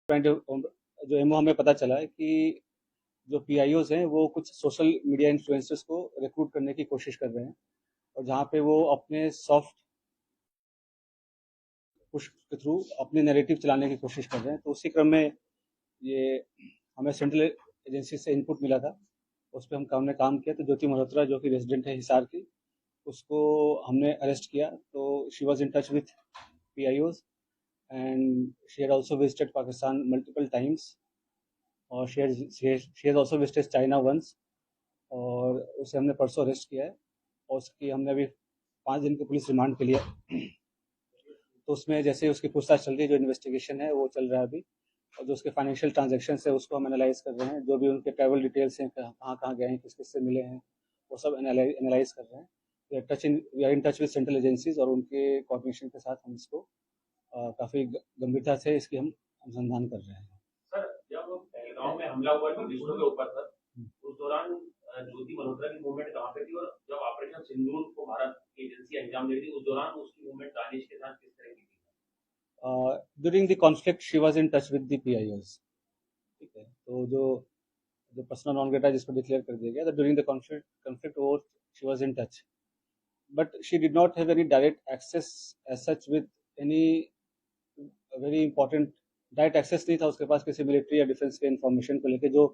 जो एमओ हमें पता चला है कि जो पीआईओज हैं वो कुछ सोशल मीडिया इन्फ्लुएंसर्स को रिक्रूट करने की कोशिश कर रहे हैं, और जहाँ पे वो अपने सॉफ्ट पुश के थ्रू अपने नैरेटिव चलाने की कोशिश कर रहे हैं। तो उसी क्रम में ये हमें सेंट्रल एजेंसी से इनपुट मिला था, उस पर हमने काम किया। तो ज्योति मल्होत्रा जो कि रेजिडेंट है हिसार की, उसको हमने अरेस्ट किया। तो she was in touch with PIOs and she had also visited Pakistan multiple times, और she has also visited China once, और उसे हमने परसों अरेस्ट किया है। और उसकी हमने अभी 5 दिन की पुलिस रिमांड के लिए तो उसमें जैसे उसकी पूछताछ चल रही है, जो इन्वेस्टिगेशन है वो चल रहा है अभी। और जो उसके फाइनेंशियल ट्रांजैक्शन है उसको हम एनालाइज कर रहे हैं, जो भी उनके ट्रैवल डिटेल्स हैं, कहाँ कहाँ गए हैं, किस किस से मिले हैं, वो सब एनालाइज कर रहे हैं। We are in touch with central agencies, और उनके कोऑर्डिनेशन के साथ हम इसको काफ़ी गंभीरता से इसकी हम अनुसंधान कर रहे हैं। सर, जब पहलगाम में हमला हुआ टूरिस्टों के ऊपर सर, उस दौरान ज्योति मल्होत्रा की मूवमेंट कहाँ पे थी, और जब ऑपरेशन सिंदूर को भारत की एजेंसी अंजाम दे रही थी उस दौरान उसकी मूवमेंट दानिश के साथ किस तरह की थी? During the conflict she was in touch with the पीआईओज। ठीक है, तो जो जो पर्सनल नॉन ग्रेटा जिसको डिक्लेयर कर दिया गया, तो ड्यूरिंग द कॉन्फ्लिक्ट वो she was in touch, but she did not have any direct access as such with any very important direct access नहीं था उसके पास किसी मिलिट्री या डिफेंस के इन्फॉर्मेशन को लेके, जो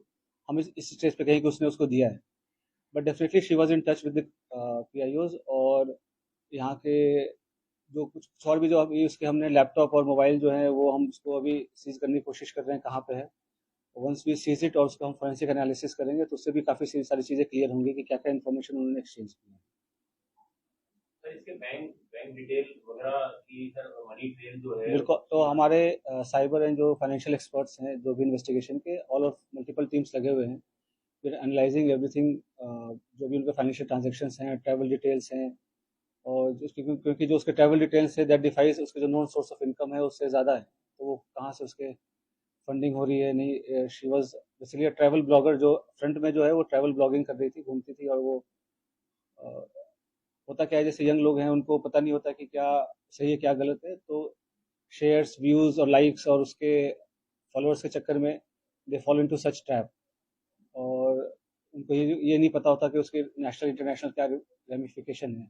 हम इस स्टेज पे कहें कि उसने उसको दिया है। But definitely she was in touch with the PIOs, और यहाँ के जो कुछ और भी जो अभी उसके हमने लैपटॉप और मोबाइल जो है वो हम उसको अभी सीज करने की कोशिश कर रहे हैं कहाँ पे है। वंस वी सीज इट और उसका हम फोरेंसिक एनालिसिस करेंगे तो उससे भी काफ़ी सारी चीज़ें क्लियर होंगी कि क्या क्या इन्फॉर्मेशन उन्होंने एक्सचेंज की है। सर, इसके बैंक बैंक डिटेल वगैरह की सर मनी ट्रेल जो है बिल्कुल, तो हमारे साइबर एंड जो फाइनेंशियल एक्सपर्ट्स हैं जो भी इन्वेस्टिगेशन के, ऑल ऑफ मल्टीपल टीम्स लगे हुए हैं, फिर एनालाइजिंग एवरीथिंग, जो भी उनके फाइनेंशियल ट्रांजेक्शंस हैं, ट्रैवल डिटेल्स हैं, और क्योंकि जो उसके ट्रैवल डिटेल्स है दैट डिफाइज उसके जो नॉन सोर्स ऑफ इनकम है उससे ज़्यादा है, तो वो कहाँ से उसके फंडिंग हो रही है। नहीं, she was basically travel blogger, जो फ्रंट में जो है वो ट्रैवल ब्लॉगिंग कर रही थी, घूमती थी, और वो अ, होता क्या है, जैसे यंग लोग हैं उनको पता नहीं होता कि क्या सही है क्या गलत है, तो शेयर्स, व्यूज और लाइक्स और उसके फॉलोअर्स के चक्कर में they follow into such trap, और उनको ये नहीं पता होता कि उसके नेशनल इंटरनेशनल क्या रेमिफिकेशन है।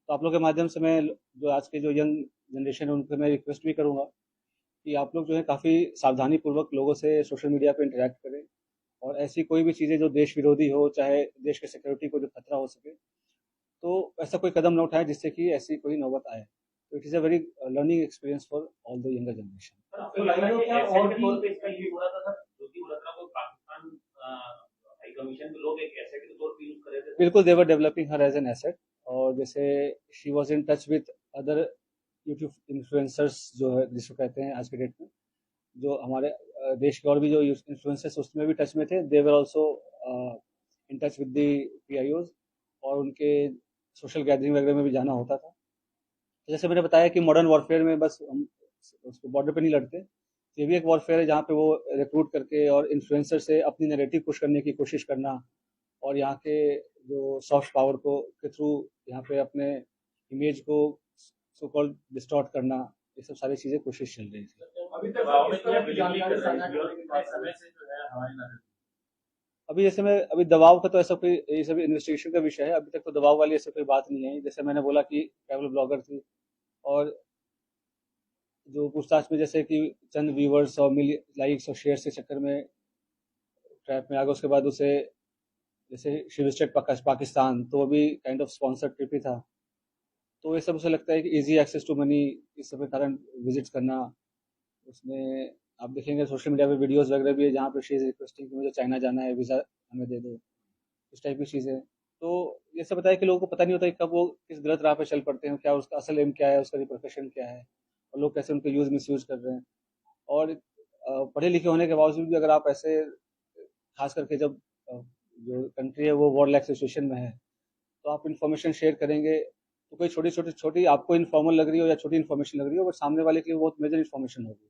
तो आप लोग के माध्यम से मैं जो आज के जो यंग जनरेशन है उनको मैं रिक्वेस्ट भी करूंगा कि आप लोग जो है काफ़ी सावधानी पूर्वक लोगों से सोशल मीडिया पे इंटरेक्ट करें, और ऐसी कोई भी चीज़ें जो देश विरोधी हो, चाहे देश के सिक्योरिटी को जो खतरा हो सके, तो ऐसा कोई कदम न उठाएं जिससे कि ऐसी कोई नौबत आए। तो it is a very learning experience for all the younger generation. Sir, आपको लग रहा है कि एसेट के तौर पे इसका यूज हो रहा था सर? ज्योति मल्होत्रा को पाकिस्तान हाई कमीशन के लोग एक एसेट के तौर पे यूज कर रहे थे सर? बिल्कुल, they were developing her as an asset, और जैसे she was in touch with other YouTube influencers जो है जिसको कहते हैं आज के डेट में, जो हमारे देश के और भी जो इन्फ्लुएंसर्स उसमें भी टच में थे, they were also in touch with the PIOs, और उनके सोशल गैदरिंग वगैरह में भी जाना होता था। तो जैसे मैंने बताया कि मॉडर्न वॉरफेयर में बस हम उसको बॉर्डर पे नहीं लड़ते, ये भी एक वॉरफेयर है जहाँ पे वो रिक्रूट करके और इन्फ्लुएंसर से अपनी नैरेटिव पुश करने की कोशिश करना, और यहाँ के जो सॉफ्ट पावर को के थ्रू यहाँ पे अपने इमेज को सो कॉल्ड डिस्टॉर्ट करना, ये सब सारी चीज़ें कोशिश चल रही थी। अभी तक गाँव में क्या बिलीव कर रहे हैं और कितने समय से जो है हमारी नजर? अभी जैसे मैं अभी दबाव का तो ऐसा कोई, ये सब इन्वेस्टिगेशन का विषय है, अभी तक तो दबाव वाली ऐसी कोई बात नहीं है। जैसे मैंने बोला कि ट्रैवल ब्लॉगर थी, और जो पूछताछ में जैसे कि चंद व्यूवर्स और लाइक्स और शेयर्स के चक्कर में ट्रैप में आ गया, उसके बाद उसे जैसे शी विजिटेड पाकिस्तान, तो वो भी काइंड ऑफ स्पॉन्सर्ड ट्रिप ही था। तो ये सब उसे लगता है कि इजी एक्सेस टू मनी, इस सब के कारण विजिट करना। उसमें आप देखेंगे सोशल मीडिया पे वीडियोस वगैरह भी है जहाँ पे शी इज रिक्वेस्टिंग कि मुझे चाइना जाना है, वीज़ा हमें दे दो, इस टाइप की चीज़ें। तो ये सब बताया कि लोगों को पता नहीं होता कि कब वो किस गलत राह पे चल पड़ते हैं, क्या उसका असल एम क्या है, उसका रिप्रोफेशन क्या है, और लोग कैसे उनको यूज़ मिस यूज़ कर रहे हैं। और पढ़े लिखे होने के बावजूद भी अगर आप ऐसे, खास करके जब जो कंट्री है वो वॉर लाइक सिचुएशन में है, तो आप इन्फॉर्मेशन शेयर करेंगे तो कोई छोटी छोटी छोटी आपको इन्फॉर्मल लग रही हो या छोटी इन्फॉर्मेशन लग रही हो, बट सामने वाले के लिए बहुत मेजर इन्फॉर्मेशन होगी।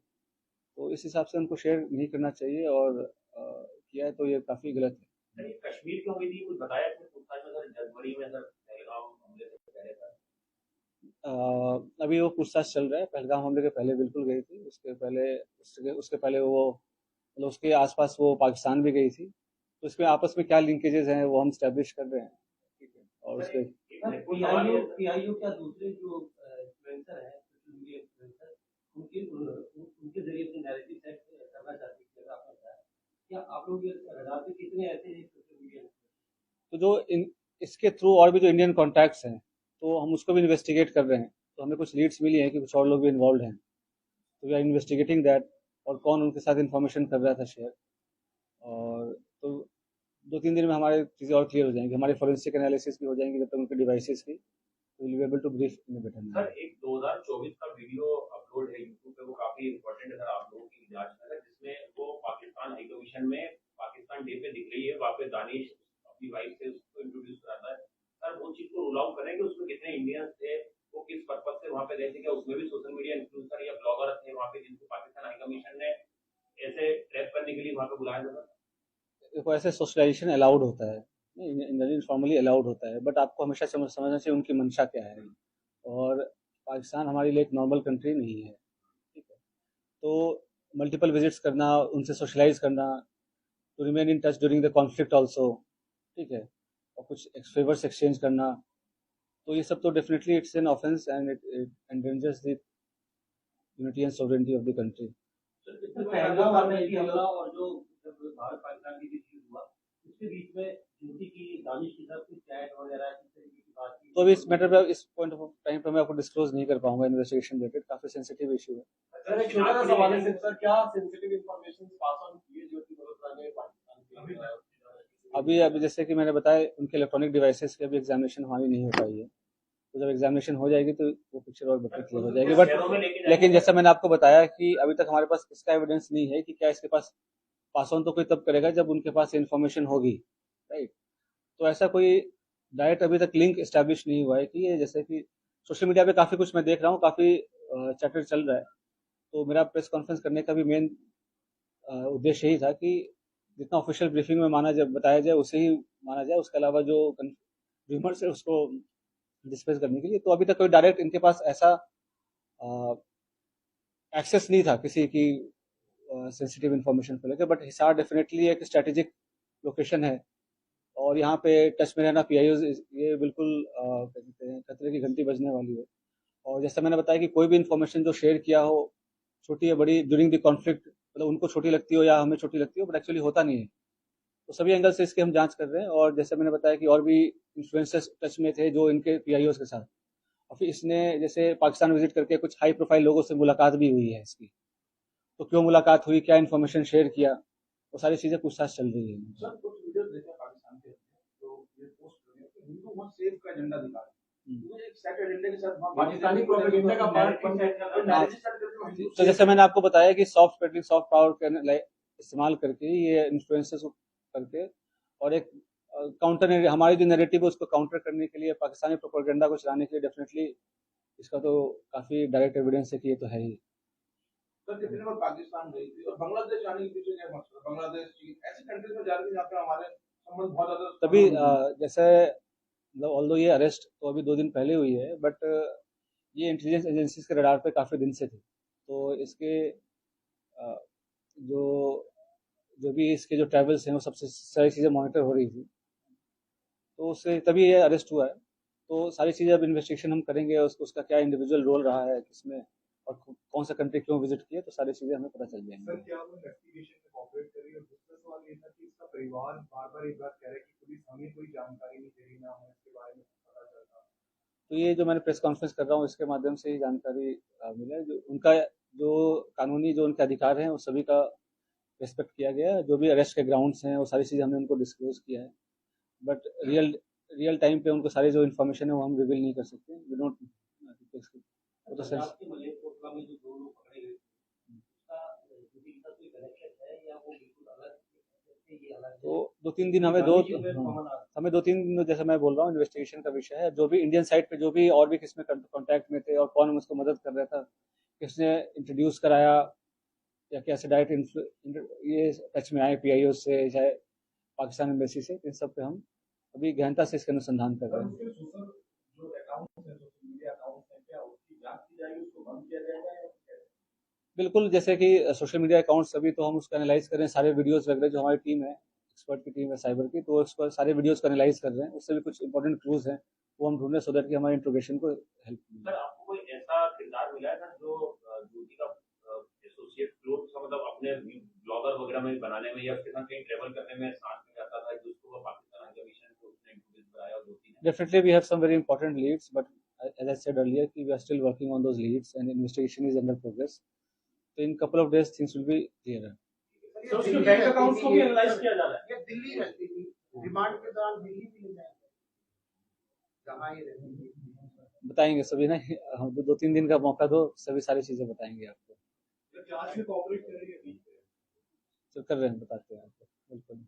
तो इस हिसाब से उनको शेयर नहीं करना चाहिए, और किया है तो ये काफ़ी गलत है। सर, ये कश्मीर क्यों हुई थी, कुछ बताया इसमें पूछताछ में सर? जनवरी में सर पहलगाम हमले से पहले था। अभी वो पूछताछ चल रहा है। पहलगाम हमले के पहले बिल्कुल गई थी, उसके पहले उसके पहले वो मतलब उसके आसपास वो पाकिस्तान भी गई थी। तो इसमें आपस में क्या लिंकेजेस हैं वो हम स्टैब्लिश कर रहे हैं। ठीक है, और उसके पीआईओ क्या दूसरे जो इन्फ्लुएंसर हैं, सोशल मीडिया इन्फ्लुएंसर, उनके जरिए अपने नैरेटिव सेट करना चाहते हैं, जैसा आपने बताया, क्या आप लोग ये रडार पे कितने ऐसे हैं सोशल मीडिया? तो जो इसके थ्रू और भी जो इंडियन कॉन्टैक्ट्स हैं, तो हम उसको भी इन्वेस्टिगेट कर रहे हैं। तो हमें कुछ लीड्स मिली हैं कि कुछ और लोग भी इन्वॉल्व हैं, तो वी आर इन्वेस्टिगेटिंग दैट, और कौन उनके साथ इन्फॉर्मेशन कर रहा था शेयर। और तो 2-3 दिन में हमारे चीज़ें और क्लियर हो जाएंगी, हमारे फोरेंसिक एनालिसिस भी हो जाएंगे जब तक उनके डिवाइसेस की, तो will be able to brief in better sir manner. एक 2024 का वीडियो अपलोड है यूट्यूब पे, वो काफी इंपॉर्टेंट है सर आप लोगों की जांच में, है, जिसमें वो पाकिस्तान हाई कमीशन में पाकिस्तान डे पे दिख रही है, वहाँ पे दानिश अपनी वाइफ से उसको इंट्रोड्यूस कराता है। सर वो चीज को रूल आउट करें कि उसमें कितने इंडियंस थे, वो किस पर्पज से वहाँ पे गए थे, क्या उसमें भी सोशल मीडिया इन्फ्लुएंसर या ब्लॉगर थे वहाँ पे जिनको पाकिस्तान हाई कमीशन ने ऐसे ट्रैप करने के लिए वहाँ पे बुलाया था? देखो, ऐसे सोशलाइजेशन अलाउड होता है, इनफॉर्मली अलाउड होता है, बट आपको हमेशा समझना चाहिए उनकी मंशा क्या है। और पाकिस्तान हमारे लिए एक नॉर्मल कंट्री नहीं है। ठीक है, तो मल्टीपल विजिट्स करना, उनसे सोशलाइज करना, to remain in touch during the conflict also, ठीक है, और कुछ फेवर्स एक्सचेंज करना, तो ये सब तो definitely it's an offence and it endangers the unity and sovereignty of the country. Pahalgam आतंकी हमला और जो जब भारत पाकिस्तान के बीच युद्ध हुआ, उसके बीच में ज्योति की दानिश की तरफ से चैट वगैरह किस तरीके की बात की? तो अभी इस मैटर पे, इस पॉइंट ऑफ टाइम पे मैं आपको डिस्क्लोज नहीं कर पाऊंगा, इन्वेस्टिगेशन रिलेटेड काफी सेंसिटिव इशू है। सर एक छोटा सा सवाल है सर, क्या सेंसिटिव इंफॉर्मेशन पास ऑन किए ज्योति मल्होत्रा ने पाकिस्तान के? अभी जैसे कि मैंने बताया, उनके इलेक्ट्रॉनिक डिवाइसेस की अभी एग्जामिनेशन हमारी नहीं हो पाई है, तो जब एग्जामिनेशन हो जाएगी तो वो पिक्चर और बेटर क्लियर हो जाएगी। बट लेकिन जैसा मैंने आपको बताया कि अभी तक हमारे पास इसका एविडेंस नहीं है कि क्या इसके पास पास ऑन तो कोई तब करेगा जब उनके पास इन्फॉर्मेशन होगी, राइट। तो ऐसा कोई डायरेक्ट अभी तक लिंक एस्टैब्लिश नहीं हुआ है कि ये, जैसे कि सोशल मीडिया पे काफ़ी कुछ मैं देख रहा हूँ, काफ़ी चैटर चल रहा है। तो मेरा प्रेस कॉन्फ्रेंस करने का भी मेन उद्देश्य यही था कि जितना ऑफिशियल ब्रीफिंग में माना जाए, बताया जाए, उसे ही माना जाए, उसके अलावा जो र्यूमर्स है उसको डिस्पेस करने के लिए। तो अभी तक कोई डायरेक्ट इनके पास ऐसा एक्सेस नहीं था किसी की सेंसिटिव इन्फॉर्मेशन को लेकर। बट हिसार डेफिनेटली एक स्ट्रेटेजिक लोकेशन है, और यहाँ पे टच में रहना पीआईओ, ये बिल्कुल क्या कहते हैं, खतरे की घंटी बजने वाली है। और जैसा मैंने बताया कि कोई भी इन्फॉर्मेशन जो शेयर किया हो, छोटी या बड़ी, ड्यूरिंग द कॉन्फ्लिक्ट, मतलब उनको छोटी लगती हो या हमें छोटी लगती हो, बट एक्चुअली होता नहीं है। तो सभी एंगल से इसकी हम जांच कर रहे हैं। और जैसे मैंने बताया कि और भी इन्फ्लुएंसर्स टच में थे जो इनके पीआईओज के साथ, और फिर इसने जैसे पाकिस्तान विजिट करके कुछ हाई प्रोफाइल लोगों से मुलाकात भी हुई है इसकी। तो क्यों मुलाकात हुई, क्या इन्फॉर्मेशन शेयर किया, वो सारी चीज़ें पूछताछ चल रही है। सर कुछ वीडियोस देखे पाकिस्तान के, तो ये पोस्ट कर रहे हैं कि हिंदू मत सेव का एजेंडा दिखा रहे हैं, तो एक सेट एजेंडे के साथ पाकिस्तानी प्रोपेगेंडा का पार्ट बन गया। तो जैसे मैंने आपको बताया कि सॉफ्ट पेडलिंग, सॉफ्ट पावर का इस्तेमाल करके, ये इन्फ्लुएंसर्स को करके, और एक काउंटर, हमारी जो नैरेटिव है उसको काउंटर करने के लिए, पाकिस्तानी प्रोपेगेंडा को चलाने के लिए, डेफिनेटली इसका तो काफ़ी डायरेक्ट एविडेंस है कि ये तो है ही। सर कितने बार पाकिस्तान गई थी और बांग्लादेश जाने के पीछे क्या मकसद? बांग्लादेश, चीन, ऐसी कंट्रीज में जा रही थी जहाँ पे हमारे संबंध बहुत ज्यादा तभी जैसे मतलब ऑल्दो ये अरेस्ट तो अभी 2 दिन पहले हुई है, बट ये इंटेलिजेंस एजेंसीज के रडार पे काफ़ी दिन से थी। तो इसके जो जो भी इसके जो ट्रैवल्स हैं वो सबसे सारी चीज़ें मॉनिटर हो रही थी, तो उससे तभी ये अरेस्ट हुआ है। तो सारी चीज़ें अब इन्वेस्टिगेशन हम करेंगे, उसका क्या इंडिविजुअल रोल रहा है किसमें, और कौन सा कंट्री क्यों विजिट किया, तो सारी चीज़ें हमें पता चल जाएंगी। सर क्या वो इन्वेस्टिगेशन में कोऑपरेट करी? और दूसरा सवाल ये था कि इसका परिवार बार-बार एक बात कह रहा है कि पुलिस हमें कोई जानकारी नहीं दे रही, ना हमें इसके बारे में पता चलता। तो ये जो मैंने प्रेस कॉन्फ्रेंस कर रहा हूँ, इसके माध्यम से ही जानकारी मिला है। जो उनका जो कानूनी जो उनके अधिकार हैं वो सभी का रिस्पेक्ट किया गया है। जो भी अरेस्ट के ग्राउंड्स हैं वो सारी चीज़ें हमने उनको डिस्क्लोज किया है। बट रियल टाइम पे उनको सारी जो इन्फॉर्मेशन है वो हम रिवील नहीं कर सकते। वी डोंट, वो तो सेंस। तो 2-3 दिन हमें 2-3 दिन, जैसे मैं बोल रहा हूँ, इन्वेस्टिगेशन का विषय है। जो भी इंडियन साइड पे जो भी और भी किसमें कांटेक्ट में थे और कौन उसको मदद कर रहा था, किसने इंट्रोड्यूस कराया, या कैसे डायरेक्ट ये टच में आए पीआईओ से, चाहे पाकिस्तान एम्बेसी से, इन सब पे हम अभी गहनता से इसका अनुसंधान कर रहे हैं। बिल्कुल, जैसे कि सोशल मीडिया अकाउंट्स अभी तो हम उसको एनालाइज़ कर रहे हैं, सारे वीडियोज़ वगैरह जो हमारी टीम है, एक्सपर्ट की टीम है साइबर की, तो उसको सारे वीडियोज़ को एनालाइज़ कर रहे हैं। उससे भी कुछ इंपॉर्टेंट क्लूज़ हैं, वो हम ढूँढ रहे हैं सो दैट कि हमारे इंट्रोगेशन को हेल्प सर मिले। आपको कोई ऐसा किरदार मिला है सर जो ज्योति का एसोसिएट क्लोज सा मतलब अपने ब्लॉगर वगैरह में बनाने में या उसके साथ कहीं ट्रेवल करने में साथ में जाता था जिसको वो पाकिस्तान के मिशन को उसने इंट्रोड्यूस कराया और ज्योति ने Definitely, we have some very important leads, but as I said earlier, we are still working on those leads and investigation is under progress. So in couple of days, things will be clearer. Sir उसके bank accounts को भी analyse किया जा रहा है। ये दिल्ली रहती थी, रिमांड के दौरान दिल्ली भी ले जाएंगे, जहाँ ये रहती थी। बताएंगे सभी ना, हम तो 2-3 दिन का मौका दो, सभी सारी चीजें बताएंगे आपको। जांच में कोऑपरेट करेंगे बीच में। चल कर रहे हैं, बताते हैं आपको, बिल्कुल।